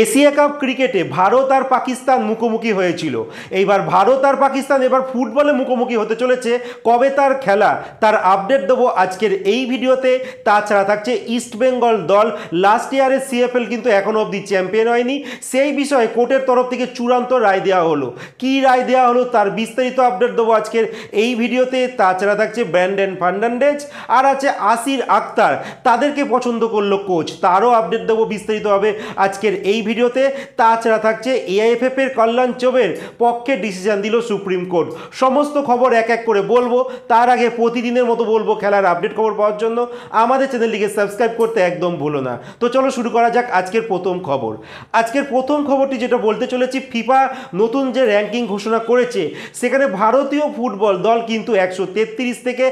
Asia cup ক্রিকেটে ভারত আর পাকিস্তান মুখোমুখি হয়েছিল। এইবার ভারত আর পাকিস্তান এবার ফুটবলে মুখোমুখি হতে চলেছে। কবে তার খেলা, তার আপডেট দেবো আজকের এই ভিডিওতে। তাছাড়া থাকছে ইস্টবেঙ্গল দল, লাস্ট ইয়ারের সিএফএল কিন্তু এখনও অবধি চ্যাম্পিয়ন হয়নি। সেই বিষয়ে কোর্টের তরফ থেকে চূড়ান্ত রায় দেওয়া হলো। কি রায় দেওয়া হলো তার বিস্তারিত আপডেট দেবো আজকের এই ভিডিওতে। তাছাড়া থাকছে ব্র্যান্ডন ফার্নান্ডেজ আর আছে আসির আক্তার, তাদেরকে পছন্দ করলো কোচ, তারও আপডেট দেবো বিস্তারিতভাবে আজকের এই ভিডিওতে। তাছাড়া থাকছে এআইএফএফ এর কল্যাণ চৌবের পক্ষে ডিসিশন দিল সুপ্রিম কোর্ট। সমস্ত খবর এক এক করে বলবো। তার আগে প্রতিদিনের মতো বলবো, খেলার আপডেট খবর পাওয়ার জন্য আমাদের চ্যানেলটিকে সাবস্ক্রাইব করতে একদম ভুলো না। তো চলো শুরু করা যাক আজকের প্রথম খবর। আজকের প্রথম খবরটি যেটা বলতে চলেছি, ফিফা নতুন যে র্যাঙ্কিং ঘোষণা করেছে, সেখানে ভারতীয় ফুটবল দল কিন্তু 133 থেকে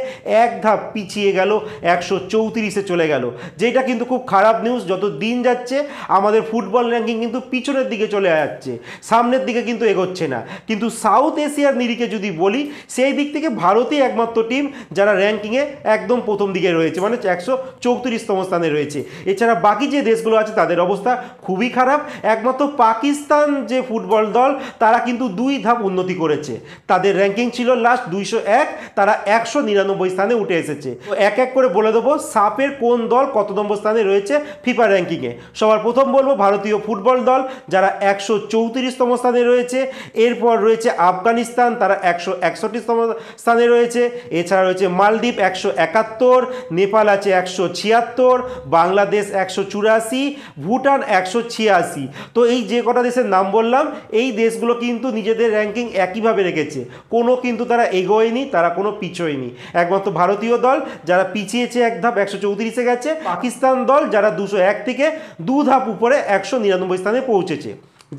এক ধাপ পিছিয়ে গেল, 134-এ চলে গেল, যেটা কিন্তু খুব খারাপ নিউজ। যত দিন যাচ্ছে আমাদের ফুটবল র্যাঙ্কিং কিন্তু পিছনের দিকে চলে যাচ্ছে, সামনের দিকে কিন্তু এগোচ্ছে না। কিন্তু সাউথ এশিয়ার নিরিখে যদি বলি, সেই দিক থেকে ভারতই একমাত্র টিম যারা র্যাঙ্কিংয়ে একদম প্রথম দিকে রয়েছে, মানে 134তম স্থানে রয়েছে। এছাড়া বাকি যে দেশগুলো আছে তাদের অবস্থা খুবই খারাপ। একমাত্র পাকিস্তান যে ফুটবল দল, তারা কিন্তু 2 ধাপ উন্নতি করেছে। তাদের র্যাঙ্কিং ছিল লাস্ট 201, তারা 199 স্থানে উঠে এসেছে। তো এক এক করে বলে দেবো সাপের কোন দল কত নম্বর স্থানে রয়েছে ফিফা র্যাঙ্কিংয়ে। সবার প্রথম বলবো ভারতীয় ফুটবল দল, যারা 134তম স্থানে রয়েছে। এরপর রয়েছে আফগানিস্তান, তারা 161তম স্থানে রয়েছে। এছাড়া রয়েছে মালদ্বীপ 171, নেপাল আছে 176, বাংলাদেশ 184, ভুটান 186। তো এই যে কটা দেশের নাম বললাম, এই দেশগুলো কিন্তু নিজেদের র্যাঙ্কিং একইভাবে রেখেছে, কোনো কিন্তু তারা এগোয়নি, তারা কোনো পিছোয়নি। একমাত্র ভারতীয় দল যারা পিছিয়েছে এক ধাপ, 134-এ গেছে। পাকিস্তান দল যারা 201 থেকে 2 ধাপ উপরে 199 স্থানে পৌঁছেছে।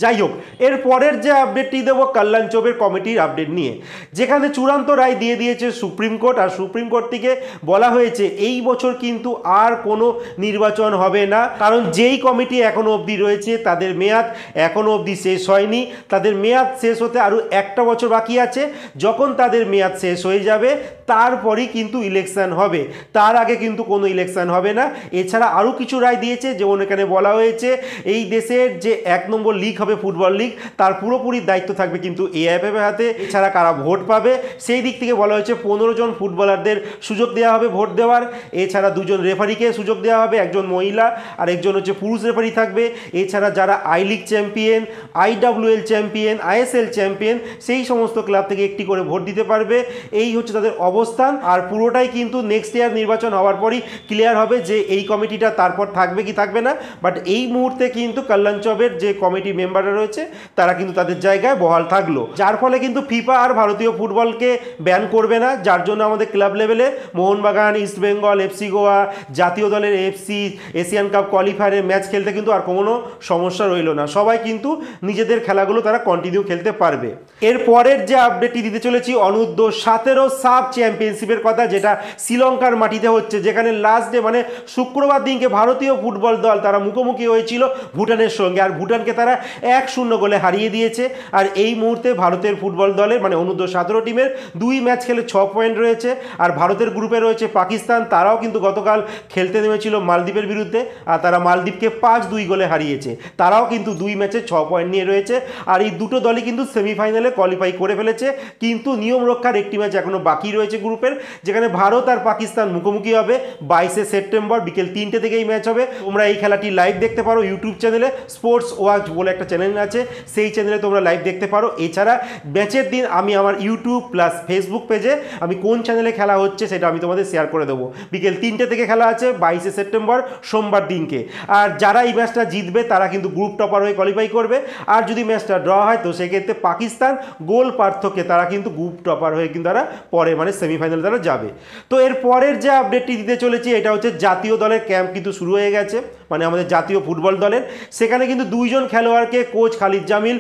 যাই হোক, এর পরের যে আপডেটটি দেবো কল্যাণ চৌবের কমিটির আপডেট নিয়ে, যেখানে চূড়ান্ত রায় দিয়ে দিয়েছে সুপ্রিম কোর্ট। আর সুপ্রিম কোর্ট থেকে বলা হয়েছে এই বছর কিন্তু আর কোনো নির্বাচন হবে না, কারণ যেই কমিটি এখনও অবধি রয়েছে তাদের মেয়াদ এখনও অবধি শেষ হয়নি। তাদের মেয়াদ শেষ হতে আরও একটা বছর বাকি আছে। যখন তাদের মেয়াদ শেষ হয়ে যাবে তারপরই কিন্তু ইলেকশন হবে, তার আগে কিন্তু কোনো ইলেকশন হবে না। এছাড়া আরও কিছু রায় দিয়েছে, যেমন এখানে বলা হয়েছে এই দেশের যে 1 নম্বর লিগ হবে ফুটবল লিগ, তার পুরোপুরি দায়িত্ব থাকবে কিন্তু এআইএফএফ এর হাতে। এছাড়া কারা ভোট পাবে সেই দিক থেকে বলা হয়েছে 15 জন ফুটবলারদের সুযোগ দেওয়া হবে ভোট দেওয়ার। এছাড়া 2 জন রেফারিকে সুযোগ দেওয়া হবে, একজন মহিলা আর একজন হচ্ছে পুরুষ রেফারি থাকবে। এছাড়া যারা I league champion, IWL champion, ISL champion, সেই সমস্ত ক্লাব থেকে একটি করে ভোট দিতে পারবে। এই হচ্ছে তাদের অবস্থান। আর পুরোটাই কিন্তু নেক্সট ইয়ার নির্বাচন হওয়ার পরই ক্লিয়ার হবে যে এই কমিটিটা তারপর থাকবে কি থাকবে না। বাট এই মুহূর্তে কিন্তু কল্যাণ চৌবের যে কমিটি মেম্বাররা রয়েছে তারা কিন্তু তাদের জায়গায় বহাল থাকলো, যার ফলে কিন্তু ফিফা আর ভারতীয় ফুটবলকে ব্যান করবে না। যার জন্য আমাদের ক্লাব লেভেলে মোহনবাগান, ইস্টবেঙ্গল, এফসি গোয়া, জাতীয় দলের এফসি এশিয়ান কাপ কোয়ালিফায়ারের ম্যাচ খেলতে কিন্তু আর কোনো সমস্যা রইল না। সবাই কিন্তু নিজেদের খেলাগুলো তারা কন্টিনিউ খেলতে পারবে। এর পরের যে আপডেটটি দিতে চলেছি অনূর্ধ্ব 17 সাব চ্যাম্পিয়নশিপের কথা, যেটা শ্রীলঙ্কার মাটিতে হচ্ছে, যেখানে লাস্ট ডে মানে শুক্রবার দিনকে ভারতীয় ফুটবল দল তারা মুখোমুখি হয়েছিল ভুটানের সঙ্গে। আর ভুটানকে তারা 1-0 গোলে হারিয়ে দিয়েছে। আর এই মুহূর্তে ভারতের ফুটবল দলের মানে অনূর্ধ্ব 17 টিমের 2 ম্যাচ খেলে 6 পয়েন্ট রয়েছে। আর ভারতের গ্রুপে রয়েছে পাকিস্তান, তারাও কিন্তু গতকাল খেলতে নেমেছিল মালদ্বীপের বিরুদ্ধে, আর তারা মালদ্বীপকে 5-2 গোলে হারিয়েছে। তারাও কিন্তু 2 ম্যাচে 6 পয়েন্ট নিয়ে রয়েছে। আর এই দুটো দলই কিন্তু সেমিফাইনালে কোয়ালিফাই করে ফেলেছে। কিন্তু নিয়ম রক্ষার একটি ম্যাচ এখনও বাকি রয়েছে গ্রুপের, যেখানে ভারত আর পাকিস্তান মুখোমুখি হবে 22শে সেপ্টেম্বর বিকেল 3টে থেকে এই ম্যাচ হবে। তোমরা এই খেলাটি লাইভ দেখতে পারো ইউটিউব চ্যানেলে, স্পোর্টস ওয়াচ বলে একটা চ্যানেল আছে, সেই চ্যানেলে তোমরা লাইভ দেখতে পারো। এছাড়া ম্যাচের দিন আমি আমার ইউটিউব প্লাস ফেসবুক পেজে আমি কোন চ্যানেলে খেলা হচ্ছে সেটা আমি তোমাদের শেয়ার করে দেবো। বিকেল 3টে থেকে খেলা আছে 22শে সেপ্টেম্বর সোমবার দিনকে। আর যারা এই ম্যাচটা জিতবে তারা কিন্তু গ্রুপ টপার হয়ে কোয়ালিফাই করবে। আর যদি ম্যাচটা ড্র হয় তো সেক্ষেত্রে পাকিস্তান গোল পার্থক্যে তারা কিন্তু গ্রুপ টপার হয়ে কিন্তু তারা পরে মানে সেমিফাইনালে তারা যাবে। তো এর পরের যে আপডেটটি দিতে চলেছি এটা হচ্ছে জাতীয় দলের ক্যাম্প কিন্তু শুরু হয়ে গেছে, মানে আমাদের জাতীয় ফুটবল দলের। সেখানে কিন্তু 2 জন খেলোয়াড়কে coach Khalid Jamil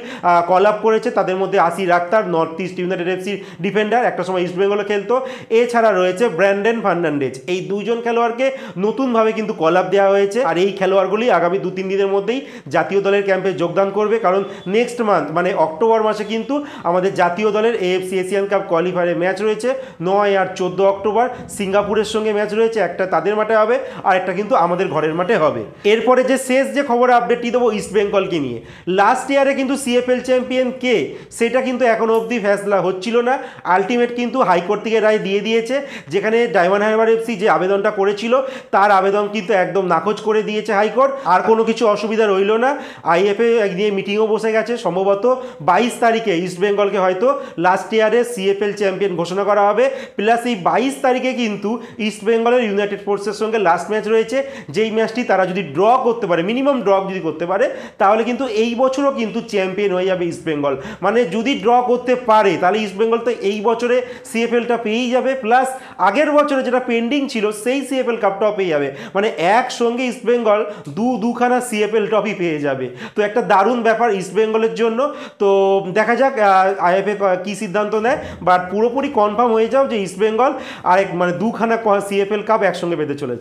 call up করেছে। তাদের মধ্যে Asir Akhtar, North East United এফসির ডিফেন্ডার, একটা সময় ইস্টবেঙ্গলে খেলতো। এছাড়া রয়েছে ব্র্যান্ডন ফার্নান্ডেজ। এই 2 জন খেলোয়াড়কে নতুনভাবে কিন্তু কল আপ দেওয়া হয়েছে। আর এই খেলোয়াড়গুলি আগামী 2-3 দিনের মধ্যেই জাতীয় দলের ক্যাম্পে যোগদান করবে, কারণ নেক্সট মান্থ মানে অক্টোবর মাসে কিন্তু আমাদের জাতীয় দলের এএফসি এশিয়ান কাপ কোয়ালিফায়ারের ম্যাচ রয়েছে। 9 আর 14 অক্টোবর সিঙ্গাপুরের সঙ্গে ম্যাচ রয়েছে, একটা তাদের মাঠে হবে আর একটা কিন্তু আমাদের ঘরের মাঠে হবে। এরপরে যে শেষ যে খবর আপডেটটি দেবো ইস্ট বেঙ্গলকে নিয়ে, লাস্ট ইয়ারে কিন্তু সিএফএল চ্যাম্পিয়ন কে সেটা কিন্তু এখনো অবধি ফেসলা হচ্ছিল না। আলটিমেট কিন্তু হাইকোর্ট থেকে রায় দিয়ে দিয়েছে, যেখানে ডায়মন্ড হারবার এফসি যে আবেদনটা করেছিল তার আবেদন কিন্তু একদম নাকচ করে দিয়েছে হাইকোর্ট। আর কোনো কিছু অসুবিধা রইল না। আইএফএ নিয়ে মিটিংও বসে গেছে, সম্ভবত 22 তারিখে ইস্ট বেঙ্গলকে হয়তো লাস্ট ইয়ারে সিএফএল চ্যাম্পিয়ন ঘোষণা করা হবে। প্লাস এই 22 তারিখে কিন্তু ইস্ট বেঙ্গলের ইউনাইটেড ফোর্সের সঙ্গে লাস্ট ম্যাচ রয়েছে, যেই ম্যাচটি তারা যদি ড্র করতে পারে, মিনিমাম ড্র যদি করতে পারে, তাহলে কিন্তু এই বছরও কিন্তু চ্যাম্পিয়ন হয়ে যাবে ইস্ট বেঙ্গল। মানে যদি ড্র করতে পারে তাহলে ইস্ট বেঙ্গল তো এই বছরে সিএফএলটা পেয়েই যাবে, প্লাস আগের বছরে যেটা পেন্ডিং ছিল সেই সিএফএল কাপটাও পেয়ে যাবে। মানে একসঙ্গে ইস্ট বেঙ্গল দুখানা সিএফএল ট্রফি পেয়ে যাবে। তো একটা দারুণ ব্যাপার ইস্ট বেঙ্গলের জন্য। তো দেখা যাক আইএফএ কী সিদ্ধান্ত নেয়, বাট পুরোপুরি কনফার্ম হয়ে যাও যে ইস্ট বেঙ্গল আর মানে দুখানা সিএফএল কাপ একসঙ্গে পেতে চলেছে।